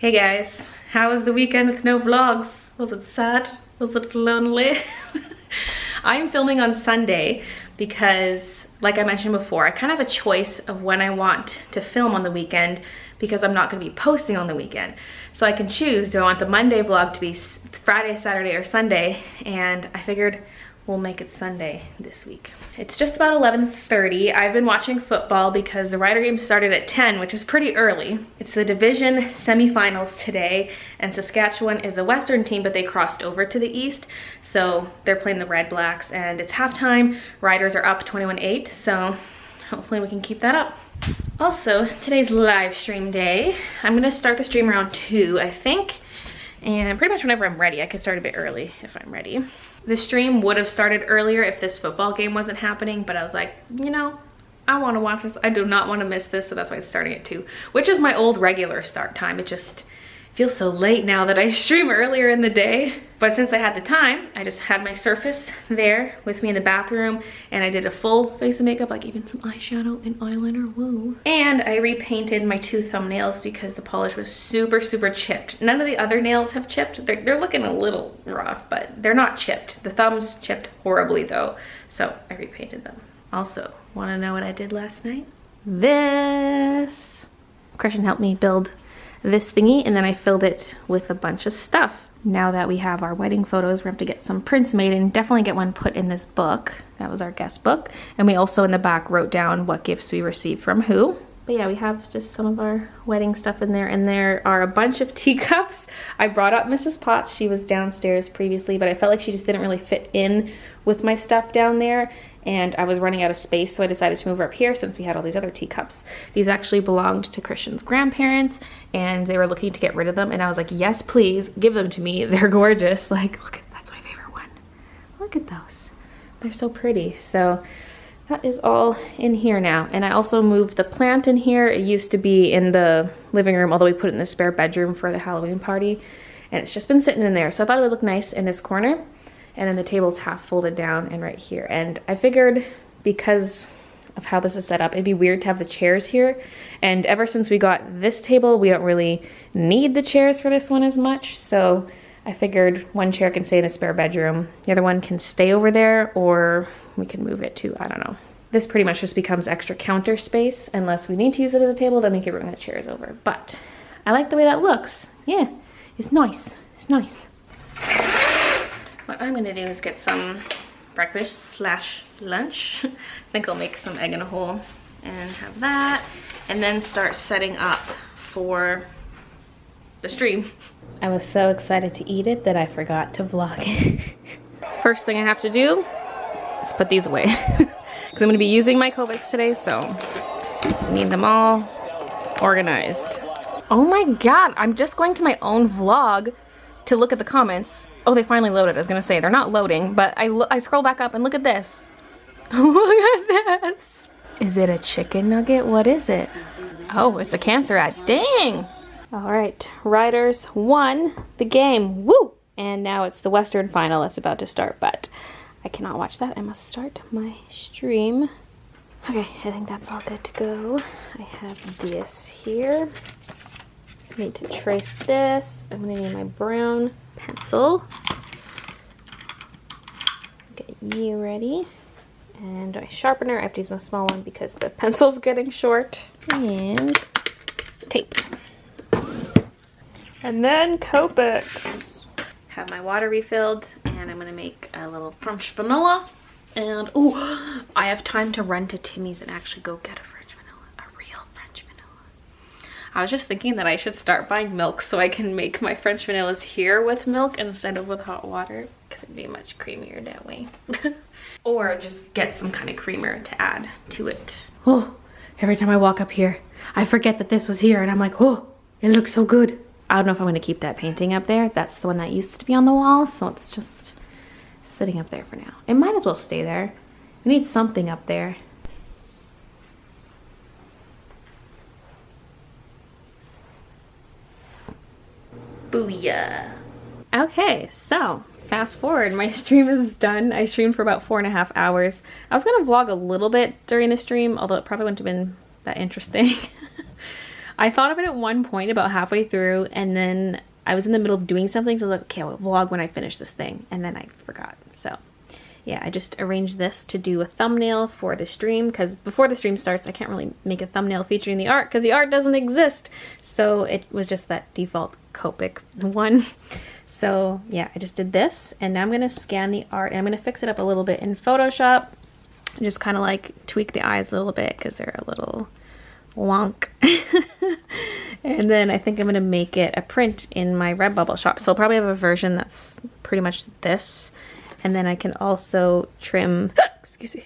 Hey guys, how was the weekend with no vlogs? Was it sad? Was it lonely? I'm filming on Sunday because, like I mentioned before, I kind of have a choice of when I want to film on the weekend because I'm not going to be posting on the weekend. So I can choose, do I want the Monday vlog to be Friday, Saturday, or Sunday? And I figured we'll make it Sunday this week. It's just about 11:30. I've been watching football because the Rider game started at 10, which is pretty early. It's the division semifinals today, and Saskatchewan is a Western team, but they crossed over to the East. So they're playing the Red Blacks, and it's halftime. Riders are up 21-8, so hopefully we can keep that up. Also, today's live stream day. I'm gonna start the stream around 2, I think. And pretty much whenever I'm ready. I can start a bit early if I'm ready. The stream would have started earlier if this football game wasn't happening, but I was like, you know, I want to watch this. I do not want to miss this, so that's why it's starting at 2, which is my old regular start time. It just feels so late now that I stream earlier in the day. But since I had the time, I just had my Surface there with me in the bathroom, and I did a full face of makeup, like even some eyeshadow and eyeliner, woo. And I repainted my 2 thumbnails because the polish was super, super chipped. None of the other nails have chipped. They're looking a little rough, but they're not chipped. The thumbs chipped horribly though, so I repainted them. Also, wanna know what I did last night? This! Christian helped me build this thingy, and then I filled it with a bunch of stuff. Now that we have our wedding photos, we're going to get some prints made and definitely get one put in this book. That was our guest book. And we also in the back wrote down what gifts we received from who. But yeah, we have just some of our wedding stuff in there, and there are a bunch of teacups. I brought up Mrs. Potts. She was downstairs previously, but I felt like she just didn't really fit in with my stuff down there, and I was running out of space, so I decided to move her up here since we had all these other teacups. These actually belonged to Christian's grandparents, and they were looking to get rid of them, and I was like, yes, please, give them to me. They're gorgeous. Like, look, that's my favorite one. Look at those. They're so pretty. So that is all in here now. And I also moved the plant in here. It used to be in the living room, although we put it in the spare bedroom for the Halloween party, and it's just been sitting in there. So I thought it would look nice in this corner. And then the table's half folded down and right here. And I figured because of how this is set up, it'd be weird to have the chairs here. And ever since we got this table, we don't really need the chairs for this one as much. So I figured one chair can stay in the spare bedroom. The other one can stay over there, or we can move it to, I don't know. This pretty much just becomes extra counter space. Unless we need to use it as a table, then we can bring the chairs over. But I like the way that looks. Yeah, it's nice. It's nice. What I'm gonna do is get some breakfast / lunch. I think I'll make some egg in a hole and have that, and then start setting up for the stream. I was so excited to eat it that I forgot to vlog. First thing I have to do is put these away because I'm gonna be using my Covics today, so I need them all organized. Oh my god, I'm just going to my own vlog to look at the comments. Oh, they finally loaded. I was gonna say they're not loading, but I scroll back up and look at this. Look at this. Is it a chicken nugget? What is it? Oh, it's a cancer ad. Dang. All right, Riders won the game. Woo! And now it's the Western final that's about to start, but I cannot watch that. I must start my stream. Okay, I think that's all good to go. I have this here. I need to trace this. I'm gonna need my brown pencil. Get you ready. And my sharpener. I have to use my small one because the pencil's getting short. And tape. And then Copics. Have my water refilled, and I'm gonna make a little French vanilla. And oh, I have time to run to Timmy's and actually go get a French vanilla, a real French vanilla. I was just thinking that I should start buying milk so I can make my French vanillas here with milk instead of with hot water, because it'd be much creamier that way. Or just get some kind of creamer to add to it. Oh, every time I walk up here, I forget that this was here, and I'm like, oh, it looks so good. I don't know if I'm gonna keep that painting up there. That's the one that used to be on the wall, so it's just sitting up there for now. It might as well stay there. We need something up there. Booyah. Okay, so fast forward, my stream is done. I streamed for about 4.5 hours. I was gonna vlog a little bit during the stream, although it probably wouldn't have been that interesting. I thought of it at one point about halfway through, and then I was in the middle of doing something, so I was like, okay, I'll vlog when I finish this thing, and then I forgot. So yeah, I just arranged this to do a thumbnail for the stream, because before the stream starts, I can't really make a thumbnail featuring the art because the art doesn't exist. So it was just that default Copic one. So yeah, I just did this, and now I'm gonna scan the art, and I'm gonna fix it up a little bit in Photoshop. Just kind of like tweak the eyes a little bit because they're a little wonk. And then I think I'm gonna make it a print in my Redbubble shop. So I'll probably have a version that's pretty much this. And then I can also trim, excuse me,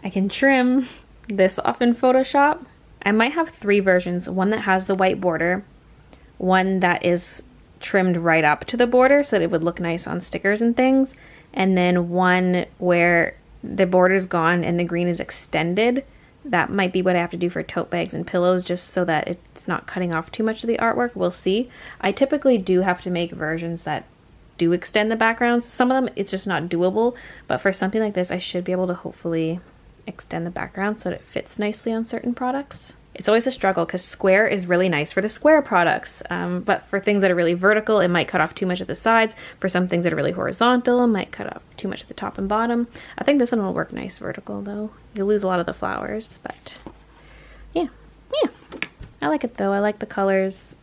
I can trim this off in Photoshop. I might have 3 versions, one that has the white border, one that is trimmed right up to the border so that it would look nice on stickers and things, and then one where the border's gone and the green is extended. That might be what I have to do for tote bags and pillows, just so that it's not cutting off too much of the artwork. We'll see. I typically do have to make versions that do extend the backgrounds. Some of them it's just not doable, but for something like this I should be able to hopefully extend the background so that it fits nicely on certain products. It's always a struggle because square is really nice for the square products, but for things that are really vertical it might cut off too much at the sides. For some things that are really horizontal it might cut off too much at the top and bottom. I think this one will work nice vertical though. You'll lose a lot of the flowers, but yeah, I like it though. I like the colors.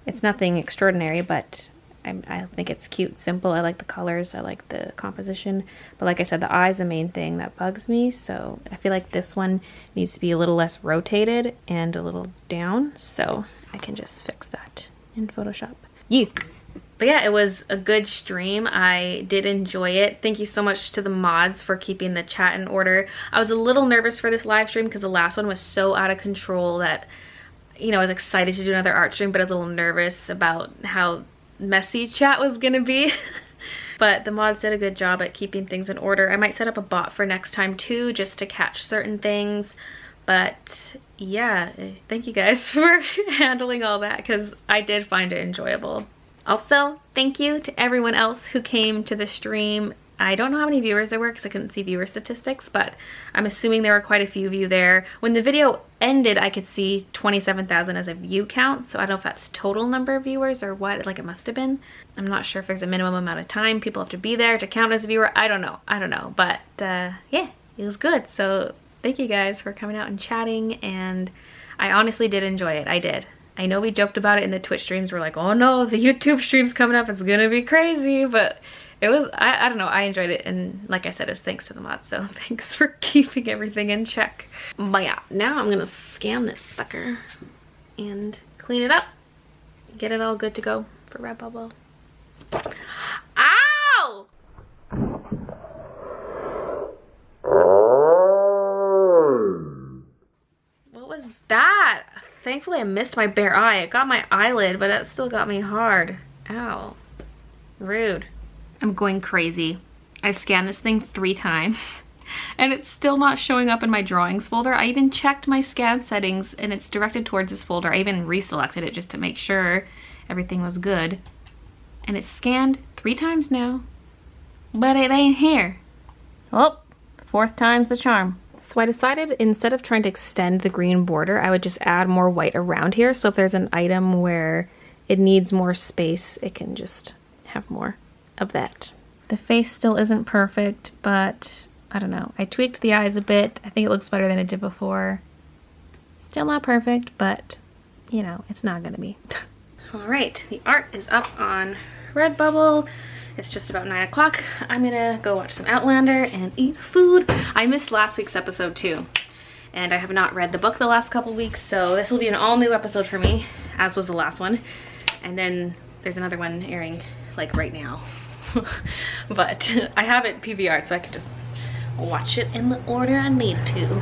It's nothing extraordinary, but I think it's cute, simple. I like the colors, I like the composition, but like I said, the eye is the main thing that bugs me, so I feel like this one needs to be a little less rotated and a little down, so I can just fix that in Photoshop. Yeah. But yeah, it was a good stream. I did enjoy it. Thank you so much to the mods for keeping the chat in order. I was a little nervous for this live stream because the last one was so out of control that, you know, I was excited to do another art stream, but I was a little nervous about how messy chat was gonna be. But the mods did a good job at keeping things in order. I might set up a bot for next time too, just to catch certain things. But yeah, thank you guys for handling all that because I did find it enjoyable. Also, thank you to everyone else who came to the stream. I don't know how many viewers there were because I couldn't see viewer statistics, but I'm assuming there were quite a few of you there. When the video ended, I could see 27,000 as a view count, so I don't know if that's total number of viewers or what, like it must have been. I'm not sure if there's a minimum amount of time people have to be there to count as a viewer. I don't know, but yeah, it was good. So thank you guys for coming out and chatting, and I honestly did enjoy it. I did. I know we joked about it in the Twitch streams. We're like, oh no, the YouTube stream's coming up, it's gonna be crazy, but it was, I don't know, I enjoyed it, and like I said, it's thanks to the mods, so thanks for keeping everything in check. But yeah, now I'm gonna scan this sucker and clean it up, get it all good to go for Redbubble. Ow! What was that? Thankfully I missed my bare eye. It got my eyelid, but it still got me hard. Ow. Rude. I'm going crazy. I scanned this thing 3 times and it's still not showing up in my drawings folder. I even checked my scan settings and it's directed towards this folder. I even reselected it just to make sure everything was good. And it's scanned 3 times now, but it ain't here. Well, 4th time's the charm. So I decided instead of trying to extend the green border, I would just add more white around here. So if there's an item where it needs more space, it can just have more of that. The face still isn't perfect, but I don't know. I tweaked the eyes a bit. I think it looks better than it did before. Still not perfect, but you know, it's not gonna be. All right, the art is up on Redbubble. It's just about 9 o'clock. I'm gonna go watch some Outlander and eat food. I missed last week's episode too, and I have not read the book the last couple weeks, so this will be an all new episode for me, as was the last one. And then there's another one airing like right now. But I have it PVR'd, so I can just watch it in the order I need to.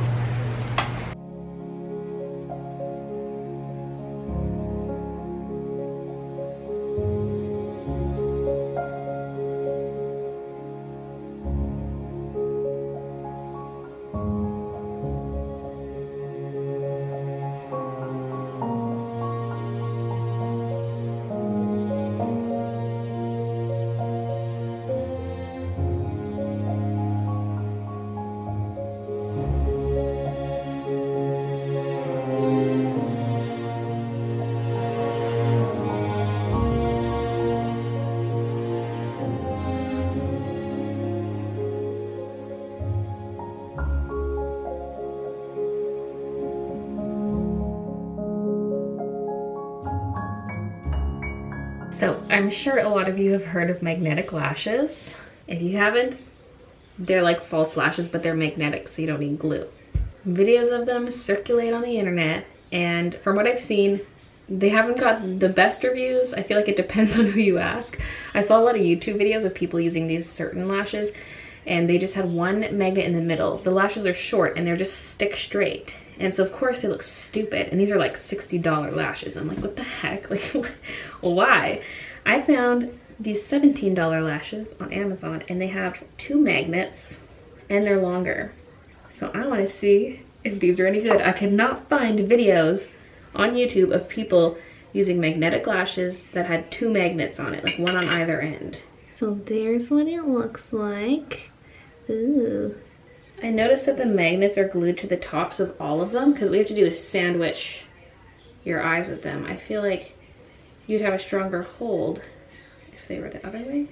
So I'm sure a lot of you have heard of magnetic lashes. If you haven't, they're like false lashes, but they're magnetic, so you don't need glue. Videos of them circulate on the internet, and from what I've seen, they haven't got the best reviews. I feel like it depends on who you ask. I saw a lot of YouTube videos of people using these certain lashes, and they just had one magnet in the middle. The lashes are short and they're just stick straight. And so of course they look stupid, and these are like $60 lashes. I'm like, what the heck? Like, why? I found these $17 lashes on Amazon, and they have 2 magnets and they're longer. So I want to see if these are any good. I cannot find videos on YouTube of people using magnetic lashes that had 2 magnets on it, like one on either end. So there's what it looks like. Ooh. I noticed that the magnets are glued to the tops of all of them, because what we have to do is sandwich your eyes with them. I feel like you'd have a stronger hold if they were the other way.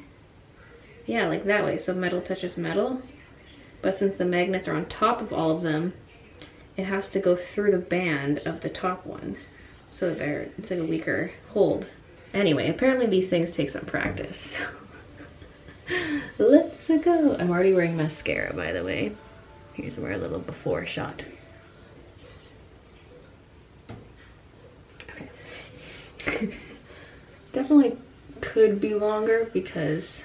Yeah, like that way, so metal touches metal. But since the magnets are on top of all of them, it has to go through the band of the top one. So it's like a weaker hold. Anyway, apparently these things take some practice. Let's go. I'm already wearing mascara, by the way. Here's where a little before shot. Okay. Definitely could be longer because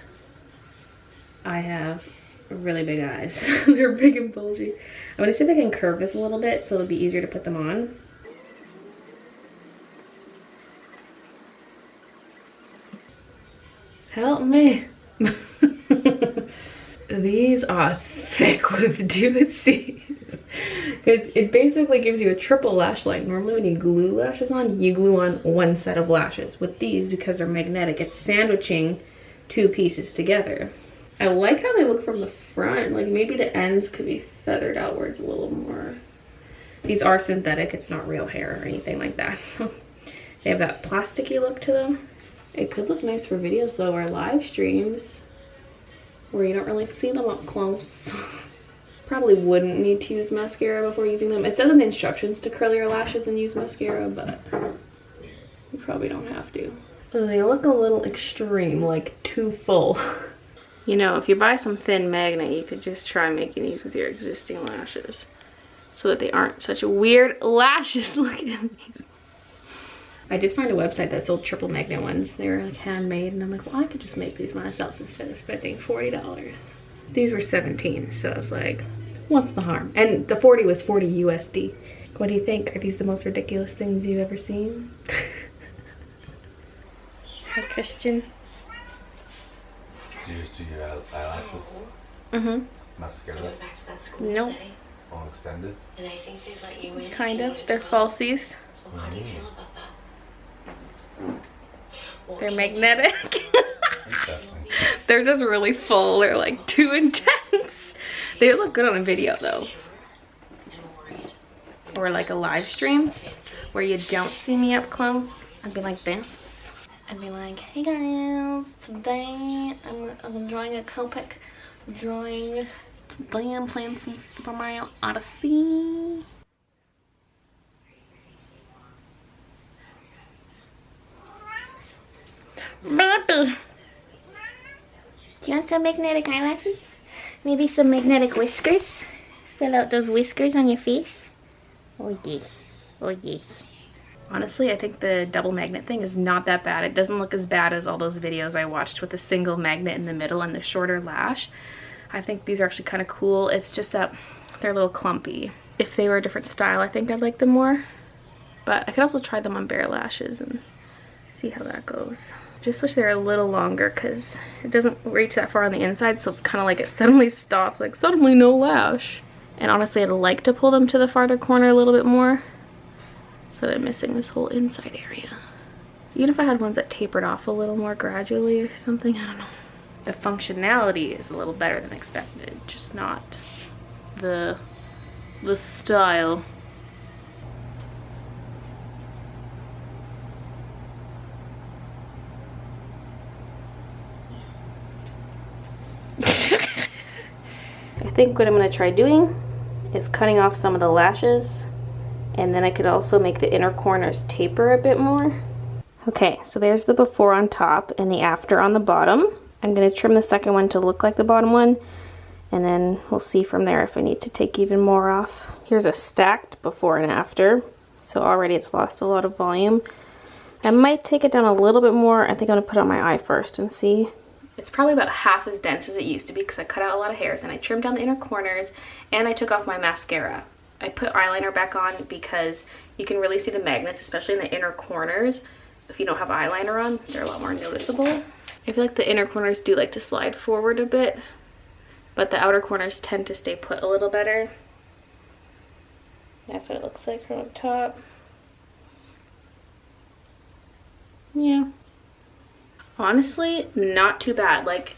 I have really big eyes. They're big and bulgy. I'm gonna see if I can curve this a little bit so it'll be easier to put them on. Help me. These are thick with juices. Because it basically gives you a triple lash line. Normally when you glue lashes on, you glue on one set of lashes. With these, because they're magnetic, it's sandwiching 2 pieces together. I like how they look from the front. Like maybe the ends could be feathered outwards a little more. These are synthetic, it's not real hair or anything like that. So they have that plasticky look to them. It could look nice for videos though, or live streams where you don't really see them up close. Probably wouldn't need to use mascara before using them. It says in the instructions to curl your lashes and use mascara, but you probably don't have to. They look a little extreme, like too full. You know, if you buy some thin magnet, you could just try making these with your existing lashes so that they aren't such weird lashes. Look at these. I did find a website that sold triple magnet ones. They were like handmade, and I'm like, well, I could just make these myself instead of spending $40. These were 17, so I was like, what's the harm? And the 40 was 40 USD. What do you think? Are these the most ridiculous things you've ever seen? Hi, Christian. Do you just do your eyelashes? Mm-hmm. Mascara? Nope. All extended? Kind of. They're falsies. How do you feel about that? They're magnetic. Interesting. They're just really full. They're like too intense. They look good on a video though. Or like a live stream where you don't see me up close. I'd be like this. I'd be like, hey guys, today I'm drawing a Copic drawing. Today I'm playing some Super Mario Odyssey. Baby, do you want some magnetic eyelashes? Maybe some magnetic whiskers? Fill out those whiskers on your face. Oh yes, oh yes. Honestly, I think the double magnet thing is not that bad. It doesn't look as bad as all those videos I watched with a single magnet in the middle and the shorter lash. I think these are actually kind of cool. It's just that they're a little clumpy. If they were a different style, I think I'd like them more. But I could also try them on bare lashes and see how that goes. Just wish they were a little longer because it doesn't reach that far on the inside, so it's kind of like it suddenly stops, like suddenly no lash. And honestly, I'd like to pull them to the farther corner a little bit more so they're missing this whole inside area. Even if I had ones that tapered off a little more gradually or something, I don't know. The functionality is a little better than expected, just not the style. I think what I'm going to try doing is cutting off some of the lashes, and then I could also make the inner corners taper a bit more. Okay, so there's the before on top and the after on the bottom. I'm going to trim the second one to look like the bottom one, and then we'll see from there if I need to take even more off. Here's a stacked before and after, so already it's lost a lot of volume. I might take it down a little bit more. I think I'm going to put on my eye first and see. It's probably about half as dense as it used to be because I cut out a lot of hairs and I trimmed down the inner corners and I took off my mascara. I put eyeliner back on because you can really see the magnets, especially in the inner corners. If you don't have eyeliner on, they're a lot more noticeable. I feel like the inner corners do like to slide forward a bit, but the outer corners tend to stay put a little better. That's what it looks like from up top. Yeah. Honestly, not too bad. Like,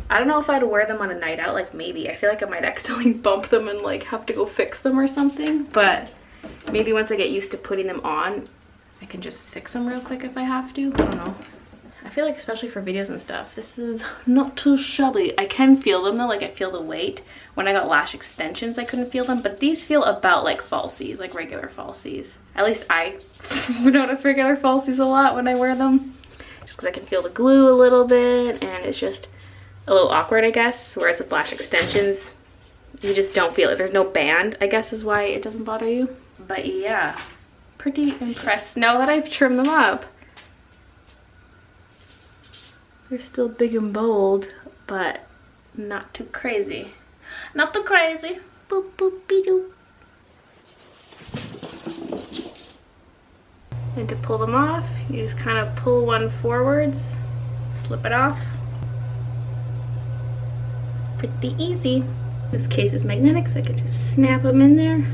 I don't know if I'd wear them on a night out, like maybe. I feel like I might accidentally bump them and like have to go fix them or something, but maybe once I get used to putting them on, I can just fix them real quick if I have to. I don't know. I feel like especially for videos and stuff, this is not too shabby. I can feel them though, like I feel the weight. When I got lash extensions, I couldn't feel them, but these feel about like falsies, like regular falsies. At least I notice regular falsies a lot when I wear them, just because I can feel the glue a little bit, and it's just a little awkward, I guess. Whereas with lash extensions, you just don't feel it. There's no band, I guess is why it doesn't bother you. But yeah, pretty impressed now that I've trimmed them up. They're still big and bold, but not too crazy. Not too crazy. Boop, boop, be doo. And to pull them off, you just kind of pull one forwards, slip it off. Pretty easy. This case is magnetic, so I can just snap them in there.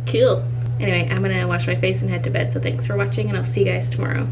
Cool. Anyway, I'm gonna wash my face and head to bed, so thanks for watching, and I'll see you guys tomorrow.